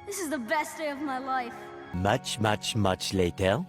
This is the best day of my life. Much later.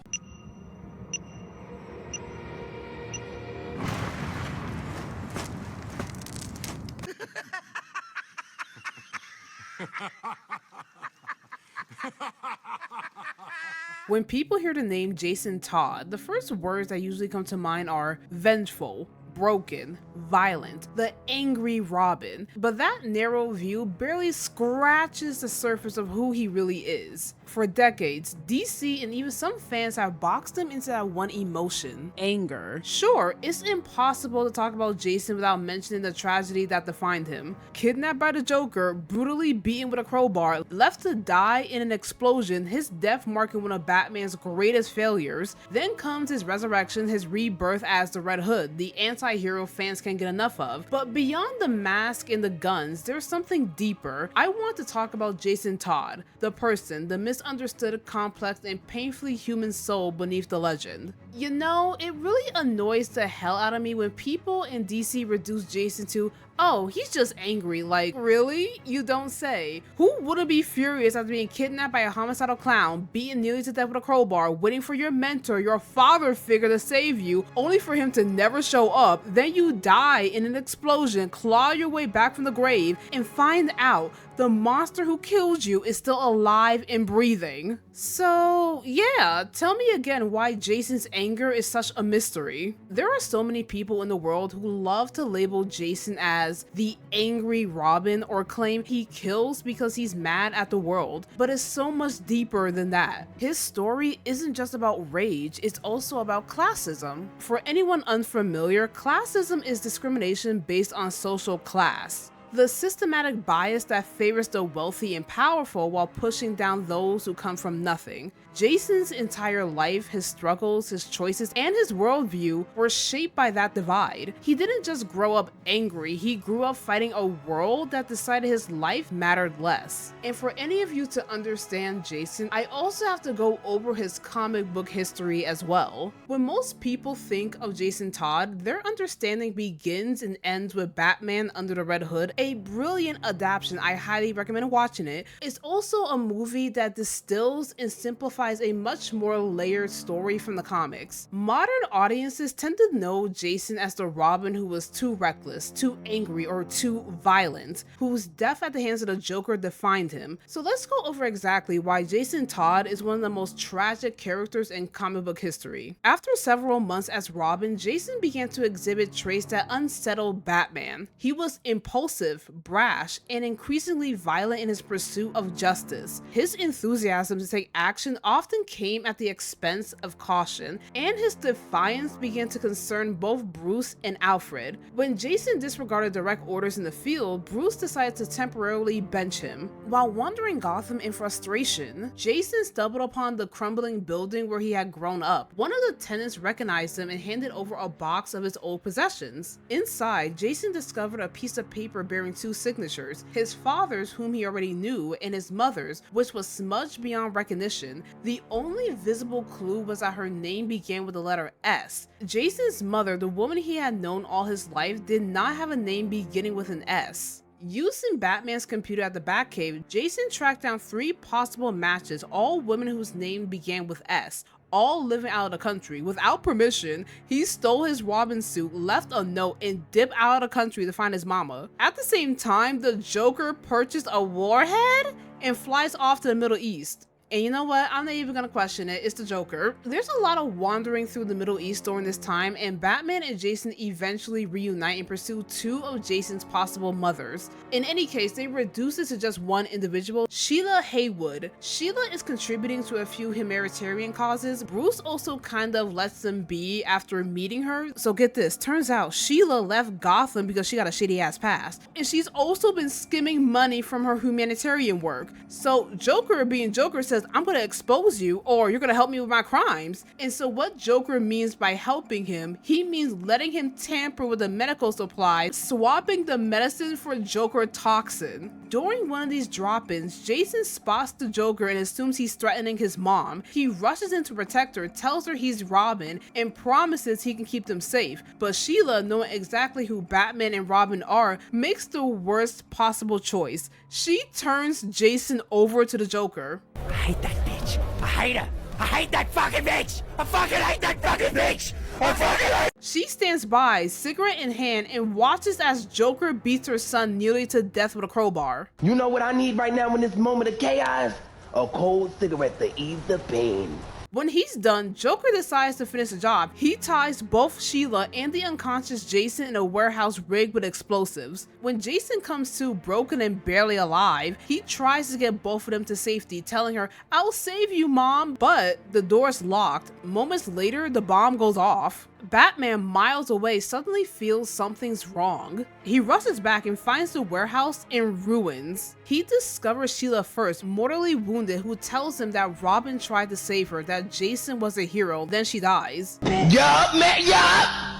When people hear the name Jason Todd, the first words that usually come to mind are vengeful, broken, violent, the angry Robin. But that narrow view barely scratches the surface of who he really is. For decades, DC and even some fans have boxed him into that one emotion, anger. Sure, it's impossible to talk about Jason without mentioning the tragedy that defined him. Kidnapped by the Joker, brutally beaten with a crowbar, left to die in an explosion, his death marking one of Batman's greatest failures. Then comes his resurrection, his rebirth as the Red Hood, the anti-hero fans can't get enough of. But beyond the mask and the guns, there's something deeper. I want to talk about Jason Todd, the person, the misunderstood, complex, and painfully human soul beneath the legend. You know, it really annoys the hell out of me when people in DC reduce Jason to, oh, he's just angry. Like, really? You don't say. Who wouldn't be furious after being kidnapped by a homicidal clown, beaten nearly to death with a crowbar, waiting for your mentor, your father figure to save you, only for him to never show up, then you die in an explosion, claw your way back from the grave, and find out the monster who killed you is still alive and breathing. So yeah, tell me again why Jason's anger is such a mystery. There are so many people in the world who love to label Jason as the angry Robin or claim he kills because he's mad at the world, but it's so much deeper than that. His story isn't just about rage, it's also about classism. For anyone unfamiliar, classism is discrimination based on social class. The systematic bias that favors the wealthy and powerful while pushing down those who come from nothing. Jason's entire life, his struggles, his choices, and his worldview were shaped by that divide. He didn't just grow up angry, he grew up fighting a world that decided his life mattered less. And for any of you to understand Jason, I also have to go over his comic book history as well. When most people think of Jason Todd, their understanding begins and ends with Batman Under the Red Hood, a brilliant adaptation. I highly recommend watching it. It's also a movie that distills and simplifies a much more layered story from the comics. Modern audiences tend to know Jason as the Robin who was too reckless, too angry, or too violent, whose death at the hands of the Joker defined him. So let's go over exactly why Jason Todd is one of the most tragic characters in comic book history. After several months as Robin, Jason began to exhibit traits that unsettled Batman. He was impulsive, brash, and increasingly violent in his pursuit of justice. His enthusiasm to take action often came at the expense of caution, and his defiance began to concern both Bruce and Alfred. When Jason disregarded direct orders in the field, Bruce decided to temporarily bench him. While wandering Gotham in frustration, Jason stumbled upon the crumbling building where he had grown up. One of the tenants recognized him and handed over a box of his old possessions. Inside, Jason discovered a piece of paper bearing two signatures, his father's, whom he already knew, and his mother's, which was smudged beyond recognition. The only visible clue was that her name began with the letter S. Jason's mother, the woman he had known all his life, did not have a name beginning with an S. Using Batman's computer at the Batcave, Jason tracked down 3 possible matches, all women whose name began with S, all living out of the country. Without permission, he stole his Robin suit, left a note, and dipped out of the country to find his mama. At the same time, the Joker purchased a warhead and flies off to the Middle East. And you know what? I'm not even gonna question it. It's the Joker. There's a lot of wandering through the Middle East during this time, and Batman and Jason eventually reunite and pursue 2 of Jason's possible mothers. In any case, they reduce it to just one individual, Sheila Haywood. Sheila is contributing to a few humanitarian causes. Bruce also kind of lets them be after meeting her. So get this, turns out Sheila left Gotham because she got a shitty ass past. And she's also been skimming money from her humanitarian work. So Joker being Joker says, says, I'm gonna expose you or you're gonna help me with my crimes. And so what Joker means by helping him, he means letting him tamper with the medical supplies, swapping the medicine for Joker toxin. During one of these drop-ins, Jason spots the Joker and assumes he's threatening his mom. He rushes in to protect her, tells her he's Robin, and promises he can keep them safe. But Sheila, knowing exactly who Batman and Robin are, makes the worst possible choice. She turns Jason over to the Joker. I hate that bitch. I hate her. I hate that fucking bitch. I fucking hate that fucking bitch. I fucking hate. She stands by, cigarette in hand, and watches as Joker beats her son nearly to death with a crowbar. You know what I need right now in this moment of chaos? A cold cigarette to ease the pain. When he's done, Joker decides to finish the job. He ties both Sheila and the unconscious Jason in a warehouse rigged with explosives. When Jason comes to broken and barely alive, he tries to get both of them to safety, telling her, "I'll save you, Mom," but the door's locked. Moments later, the bomb goes off. Batman, miles away, suddenly feels something's wrong. He rushes back and finds the warehouse in ruins. He discovers Sheila first, mortally wounded, who tells him that Robin tried to save her, that Jason was a hero, then she dies. Yup, man, yup!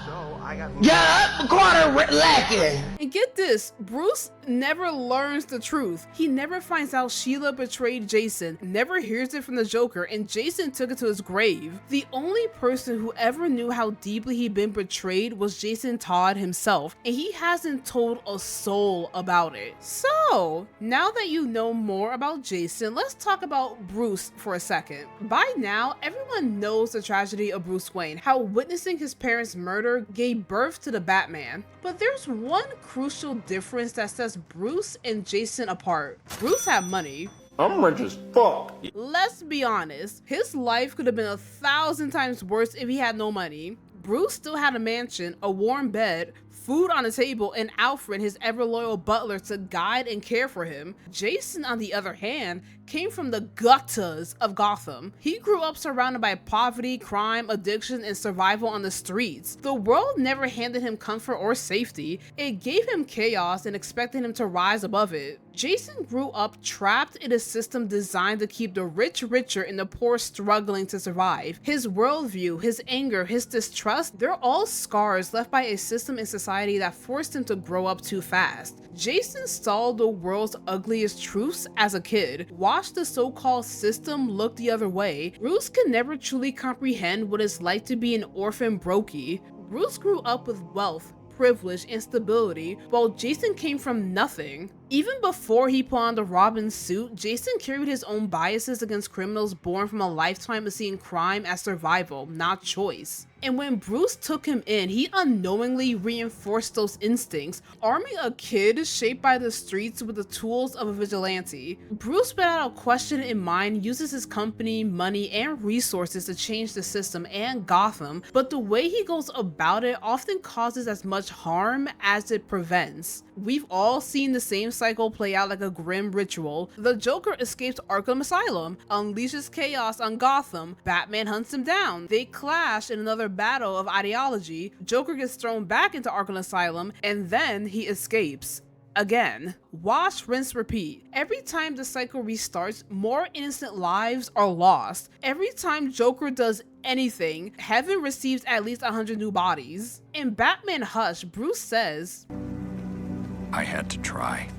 Yup, quarter lacking. And get this, Bruce never learns the truth. He never finds out Sheila betrayed Jason, never hears it from the Joker, and Jason took it to his grave. The only person who ever knew how deeply he'd been betrayed was Jason Todd himself, and he hasn't told a soul about it. So, now that you know more about Jason, let's talk about Bruce for a second. By now, everyone knows the tragedy of Bruce Wayne, how witnessing his parents' murder gave birth to the Batman. But there's one crucial difference that sets Bruce and Jason apart. Bruce had money. I'm rich as fuck. Let's be honest, his life could have been 1,000 times worse if he had no money. Bruce still had a mansion, a warm bed, food on the table, and Alfred, his ever-loyal butler, to guide and care for him. Jason, on the other hand, came from the gutters of Gotham. He grew up surrounded by poverty, crime, addiction, and survival on the streets. The world never handed him comfort or safety. It gave him chaos and expected him to rise above it. Jason grew up trapped in a system designed to keep the rich richer and the poor struggling to survive. His worldview, his anger, his distrust, they're all scars left by a system in society that forced him to grow up too fast. Jason saw the world's ugliest truths as a kid, watched the so-called system look the other way. Bruce could never truly comprehend what it's like to be an orphan brokey. Bruce grew up with wealth, privilege, and stability, while Jason came from nothing. Even before he put on the Robin suit, Jason carried his own biases against criminals born from a lifetime of seeing crime as survival, not choice. And when Bruce took him in, he unknowingly reinforced those instincts, arming a kid shaped by the streets with the tools of a vigilante. Bruce, without a question in mind, uses his company, money, and resources to change the system and Gotham, but the way he goes about it often causes as much harm as it prevents. We've all seen the same cycle play out like a grim ritual. The Joker escapes Arkham Asylum, unleashes chaos on Gotham, Batman hunts him down, they clash in another battle of ideology, Joker gets thrown back into Arkham Asylum, and then he escapes. Again. Wash, rinse, repeat. Every time the cycle restarts, more innocent lives are lost. Every time Joker does anything, heaven receives at least 100 new bodies. In Batman Hush, Bruce says, I had to try.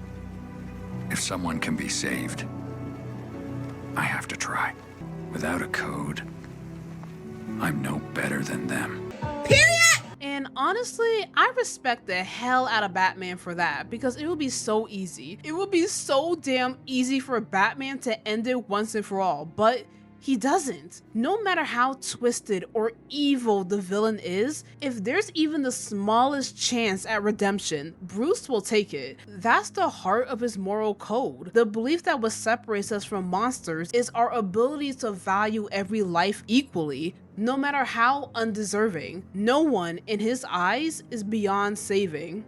If someone can be saved, I have to try. Without a code, I'm no better than them. and honestly, I respect the hell out of Batman for that, because it would be so easy. It would be so damn easy for Batman to end it once and for all, but he doesn't. No matter how twisted or evil the villain is, if there's even the smallest chance at redemption, Bruce will take it. That's the heart of his moral code. The belief that what separates us from monsters is our ability to value every life equally, no matter how undeserving. No one, in his eyes, is beyond saving.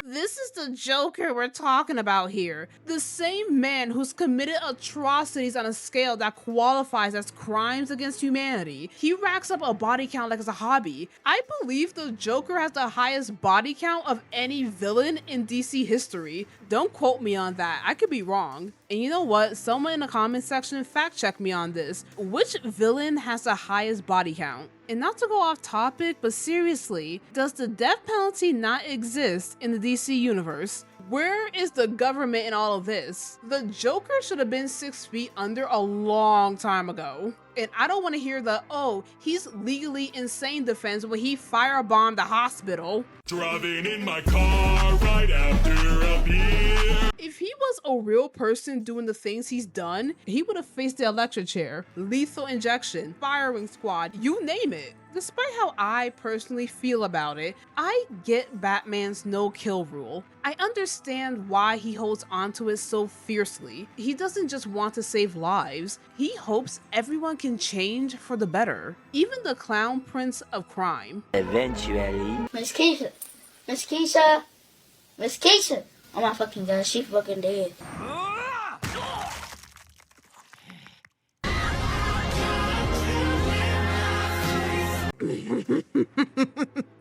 This is the the Joker we're talking about here. The same man who's committed atrocities on a scale that qualifies as crimes against humanity. He racks up a body count like it's a hobby. I believe the Joker has the highest body count of any villain in DC history. Don't quote me on that, I could be wrong. And you know what? Someone in the comment section fact check me on this. Which villain has the highest body count? And not to go off topic, but seriously, does the death penalty not exist in the DC universe? Where is the government in all of this? The Joker should have been 6 feet under a long time ago. And I don't want to hear the, oh, he's legally insane defense when he firebombed the hospital. Driving in my car right after a beer. If he was a real person doing the things he's done, he would have faced the electric chair, lethal injection, firing squad, you name it. Despite how I personally feel about it, I get Batman's no-kill rule. I understand why he holds onto it so fiercely. He doesn't just want to save lives, he hopes everyone can change for the better. Even the clown prince of crime. Eventually. Miss Keisha. Miss Keisha. Miss Keisha. Oh my fucking god, she fucking dead.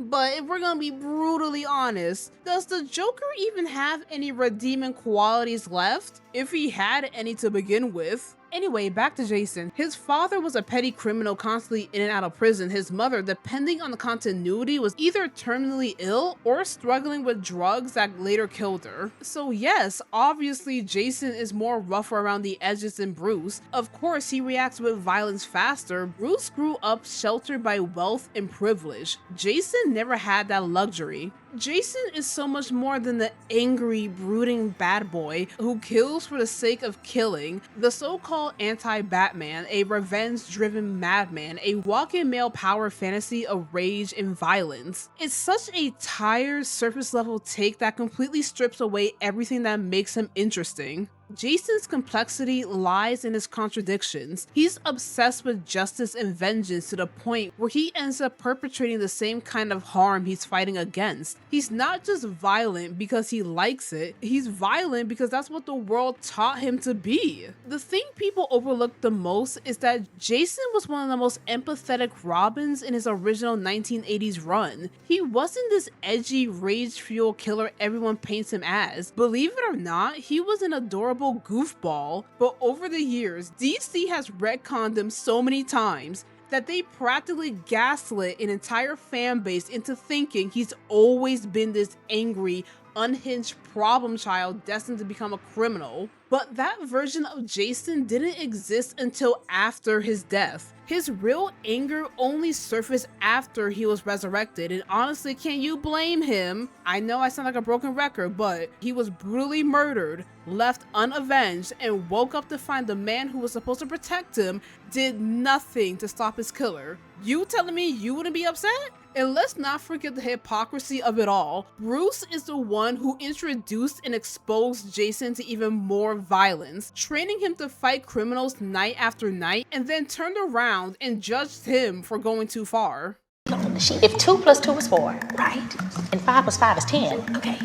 But if we're gonna be brutally honest, does the Joker even have any redeeming qualities left? If he had any to begin with. Anyway, back to Jason. His father was a petty criminal constantly in and out of prison. His mother, depending on the continuity, was either terminally ill or struggling with drugs that later killed her. So yes, obviously Jason is more rougher around the edges than Bruce. Of course, he reacts with violence faster. Bruce grew up sheltered by wealth and privilege. Jason never had that luxury. Jason is so much more than the angry, brooding bad boy who kills for the sake of killing, the so-called anti-Batman, a revenge-driven madman, a walking male power fantasy of rage and violence. It's such a tired, surface-level take that completely strips away everything that makes him interesting. Jason's complexity lies in his contradictions. He's obsessed with justice and vengeance to the point where he ends up perpetrating the same kind of harm he's fighting against. He's not just violent because he likes it, he's violent because that's what the world taught him to be. The thing people overlook the most is that Jason was one of the most empathetic Robins in his original 1980s run. He wasn't this edgy, rage-fueled killer everyone paints him as. Believe it or not, he was an adorable goofball, but over the years, DC has retconned him so many times that they practically gaslit an entire fan base into thinking he's always been this angry, unhinged problem child destined to become a criminal. But that version of Jason didn't exist until after his death. His real anger only surfaced after he was resurrected, and honestly, can you blame him? I know I sound like a broken record, but he was brutally murdered, left unavenged, and woke up to find the man who was supposed to protect him did nothing to stop his killer. You telling me you wouldn't be upset? And let's not forget the hypocrisy of it all. Bruce is the one who introduced and exposed Jason to even more violence, training him to fight criminals night after night, and then turned around and judged him for going too far. If 2 plus 2 is 4, right? And 5 plus 5 is 10, okay.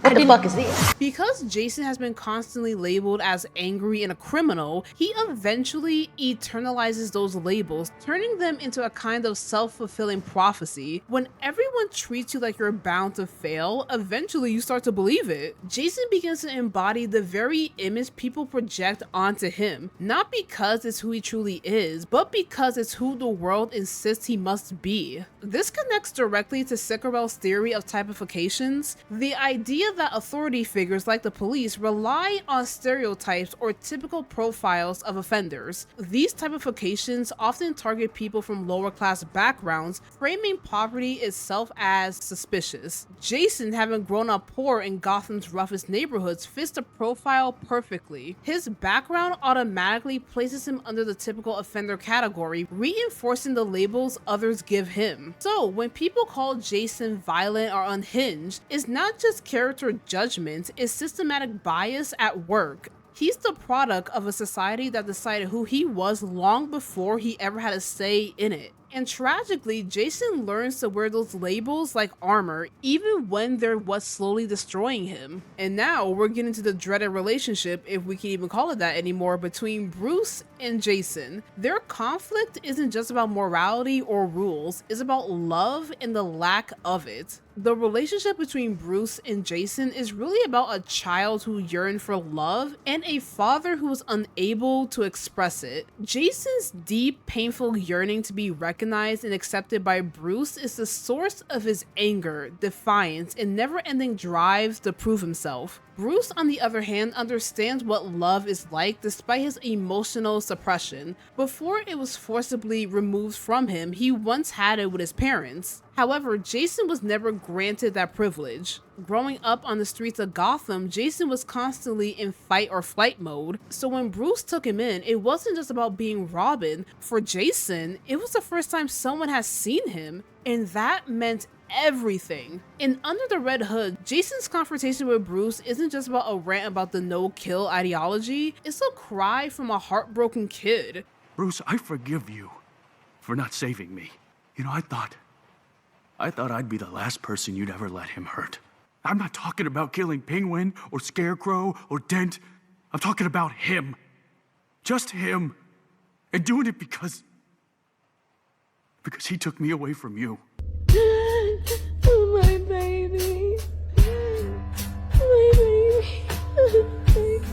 What the fuck is this? Because Jason has been constantly labeled as angry and a criminal, he eventually eternalizes those labels, turning them into a kind of self-fulfilling prophecy. When everyone treats you like you're bound to fail, eventually you start to believe it. Jason begins to embody the very image people project onto him, not because it's who he truly is, but because it's who the world insists he must be. This connects directly to Sicarel's theory of typifications, the idea that authority figures like the police rely on stereotypes or typical profiles of offenders. These typifications often target people from lower class backgrounds, framing poverty itself as suspicious. Jason, having grown up poor in Gotham's roughest neighborhoods, fits the profile perfectly. His background automatically places him under the typical offender category, reinforcing the labels others give him. So when people call Jason violent or unhinged, it's not just character judgment, is systematic bias at work. He's the product of a society that decided who he was long before he ever had a say in it. And tragically, Jason learns to wear those labels like armor, even when they're what's slowly destroying him. And now we're getting to the dreaded relationship, if we can even call it that anymore, between Bruce and Jason. Their conflict isn't just about morality or rules, it's about love and the lack of it. The relationship between Bruce and Jason is really about a child who yearned for love and a father who was unable to express it. Jason's deep, painful yearning to be recognized and accepted by Bruce is the source of his anger, defiance, and never-ending drive to prove himself. Bruce, on the other hand, understands what love is like despite his emotional suppression. Before it was forcibly removed from him, he once had it with his parents. However, Jason was never granted that privilege. Growing up on the streets of Gotham, Jason was constantly in fight or flight mode, so when Bruce took him in, it wasn't just about being Robin. For Jason, it was the first time someone had seen him, and that meant everything. And under the red hood, Jason's confrontation with Bruce isn't just about a rant about the no-kill ideology, it's a cry from a heartbroken kid. Bruce, I forgive you for not saving me. You know, I thought I'd be the last person you'd ever let him hurt. I'm not talking about killing Penguin or Scarecrow or Dent. I'm talking about him. Just him. And doing it because he took me away from you. My baby. My baby.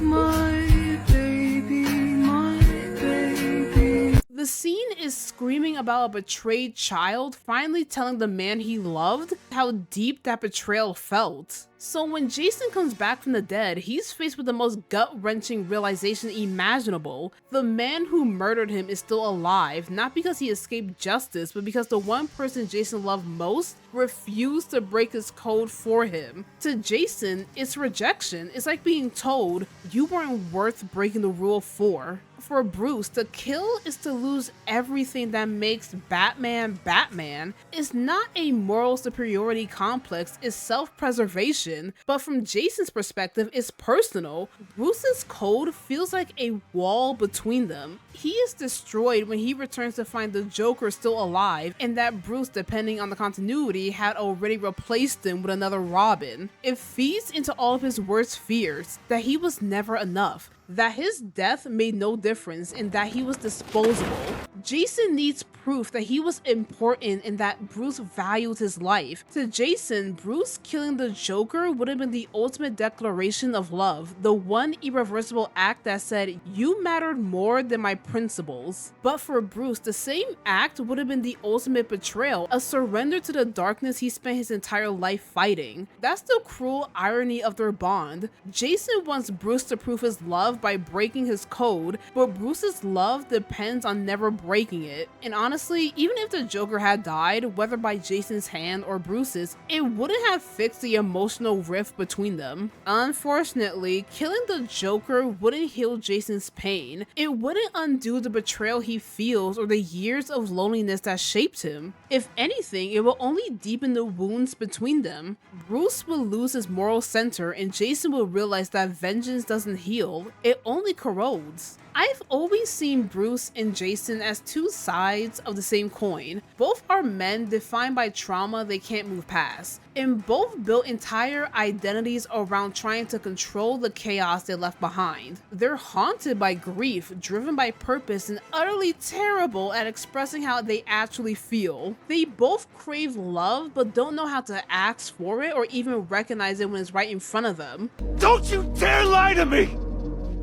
My baby, my baby. The scene is screaming about a betrayed child finally telling the man he loved how deep that betrayal felt. So when Jason comes back from the dead, he's faced with the most gut-wrenching realization imaginable. The man who murdered him is still alive, not because he escaped justice, but because the one person Jason loved most refused to break his code for him. To Jason, it's rejection. It's like being told, you weren't worth breaking the rule for. For Bruce, to kill is to lose everything that makes Batman Batman. It's not a moral superiority complex, it's self-preservation. But from Jason's perspective, it's personal. Bruce's code feels like a wall between them. He is destroyed when he returns to find the Joker still alive, and that Bruce, depending on the continuity, had already replaced him with another Robin. It feeds into all of his worst fears, that he was never enough, that his death made no difference, and that he was disposable. Jason needs proof that he was important and that Bruce valued his life. To Jason, Bruce killing the Joker would have been the ultimate declaration of love, the one irreversible act that said, you mattered more than my principles. But for Bruce, the same act would have been the ultimate betrayal, a surrender to the darkness he spent his entire life fighting. That's the cruel irony of their bond. Jason wants Bruce to prove his love by breaking his code, but Bruce's love depends on never breaking it. And honestly, even if the Joker had died, whether by Jason's hand or Bruce's, it wouldn't have fixed the emotional rift between them. Unfortunately, killing the Joker wouldn't heal Jason's pain. It wouldn't undo the betrayal he feels or the years of loneliness that shaped him. If anything, it will only deepen the wounds between them. Bruce will lose his moral center and Jason will realize that vengeance doesn't heal, it only corrodes. I've always seen Bruce and Jason as two sides of the same coin. Both are men defined by trauma they can't move past, and both built entire identities around trying to control the chaos they left behind. They're haunted by grief, driven by purpose, and utterly terrible at expressing how they actually feel. They both crave love, but don't know how to ask for it or even recognize it when it's right in front of them. Don't you dare lie to me!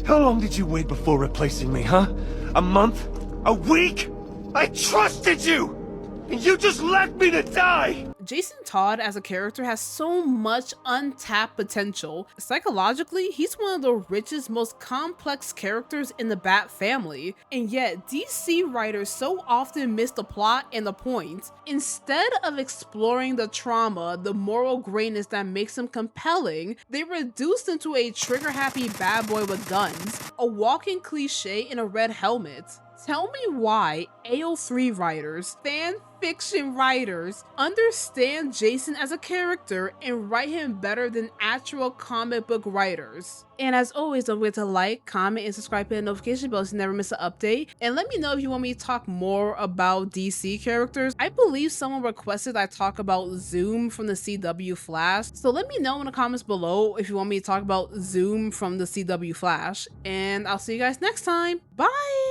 How long did you wait before replacing me, huh? A month? A week? I trusted you! And you just left me to die! Jason Todd as a character has so much untapped potential. Psychologically, he's one of the richest, most complex characters in the Bat family, and yet DC writers so often miss the plot and the point. Instead of exploring the trauma, the moral grayness that makes him compelling, they reduced him to a trigger-happy bad boy with guns, a walking cliche in a red helmet. Tell me why AO3 writers, fan fiction writers, understand understand Jason as a character and write him better than actual comic book writers. And as always, don't forget to like, comment, and subscribe to the notification bell so you never miss an update. And let me know if you want me to talk more about DC characters. I believe someone requested I talk about Zoom from the CW Flash. So let me know in the comments below if you want me to talk about Zoom from the CW Flash. And I'll see you guys next time. Bye!